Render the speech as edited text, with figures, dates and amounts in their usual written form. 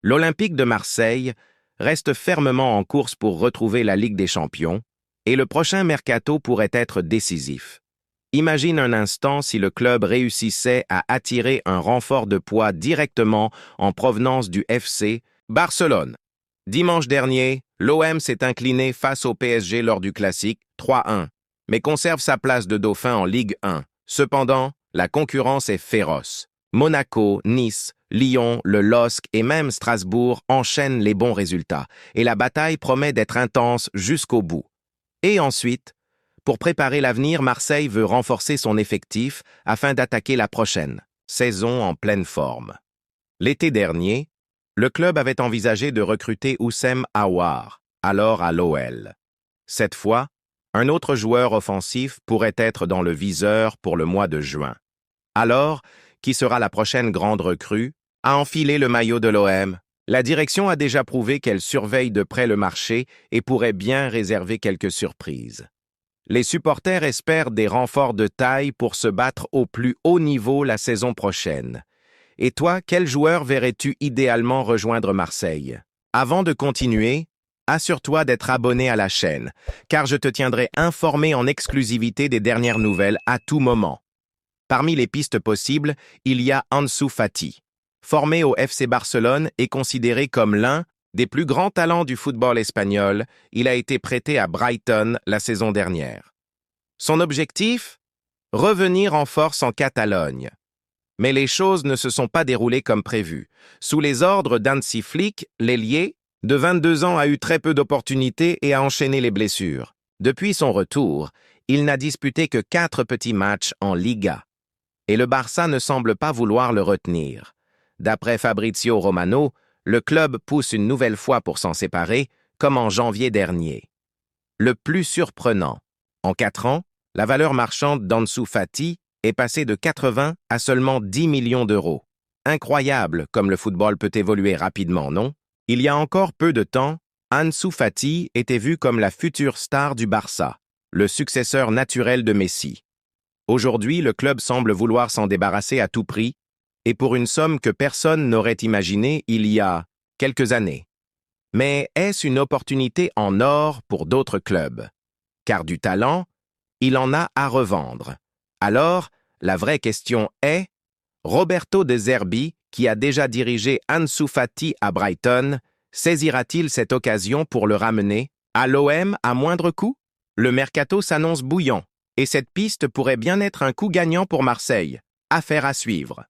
L'Olympique de Marseille reste fermement en course pour retrouver la Ligue des Champions et le prochain mercato pourrait être décisif. Imagine un instant si le club réussissait à attirer un renfort de poids directement en provenance du FC Barcelone. Dimanche dernier, l'OM s'est incliné face au PSG lors du classique 3-1, mais conserve sa place de dauphin en Ligue 1. Cependant, la concurrence est féroce. Monaco, Nice, Lyon, le LOSC et même Strasbourg enchaînent les bons résultats, et la bataille promet d'être intense jusqu'au bout. Et ensuite, pour préparer l'avenir, Marseille veut renforcer son effectif afin d'attaquer la prochaine saison en pleine forme. L'été dernier, le club avait envisagé de recruter Houssem Aouar, alors à l'OL. Cette fois, un autre joueur offensif pourrait être dans le viseur pour le mois de juin. Alors, qui sera la prochaine grande recrue, à enfiler le maillot de l'OM? La direction a déjà prouvé qu'elle surveille de près le marché et pourrait bien réserver quelques surprises. Les supporters espèrent des renforts de taille pour se battre au plus haut niveau la saison prochaine. Et toi, quel joueur verrais-tu idéalement rejoindre Marseille? Avant de continuer, assure-toi d'être abonné à la chaîne, car je te tiendrai informé en exclusivité des dernières nouvelles à tout moment. Parmi les pistes possibles, il y a Ansu Fati. Formé au FC Barcelone et considéré comme l'un des plus grands talents du football espagnol, il a été prêté à Brighton la saison dernière. Son objectif? Revenir en force en Catalogne. Mais les choses ne se sont pas déroulées comme prévu. Sous les ordres d'Hansi Flick, l'ailier, de 22 ans, a eu très peu d'opportunités et a enchaîné les blessures. Depuis son retour, il n'a disputé que 4 petits matchs en Liga. Et le Barça ne semble pas vouloir le retenir. D'après Fabrizio Romano, le club pousse une nouvelle fois pour s'en séparer, comme en janvier dernier. Le plus surprenant, en 4 ans, la valeur marchande d'Ansu Fati est passée de 80 à seulement 10 millions d'euros. Incroyable comme le football peut évoluer rapidement, non? Il y a encore peu de temps, Ansu Fati était vu comme la future star du Barça, le successeur naturel de Messi. Aujourd'hui, le club semble vouloir s'en débarrasser à tout prix, et pour une somme que personne n'aurait imaginée il y a quelques années. Mais est-ce une opportunité en or pour d'autres clubs? Car du talent, il en a à revendre. Alors, la vraie question est, Roberto De Zerbi, qui a déjà dirigé Ansu Fati à Brighton, saisira-t-il cette occasion pour le ramener à l'OM à moindre coût? Le mercato s'annonce bouillant, et cette piste pourrait bien être un coup gagnant pour Marseille. Affaire à suivre.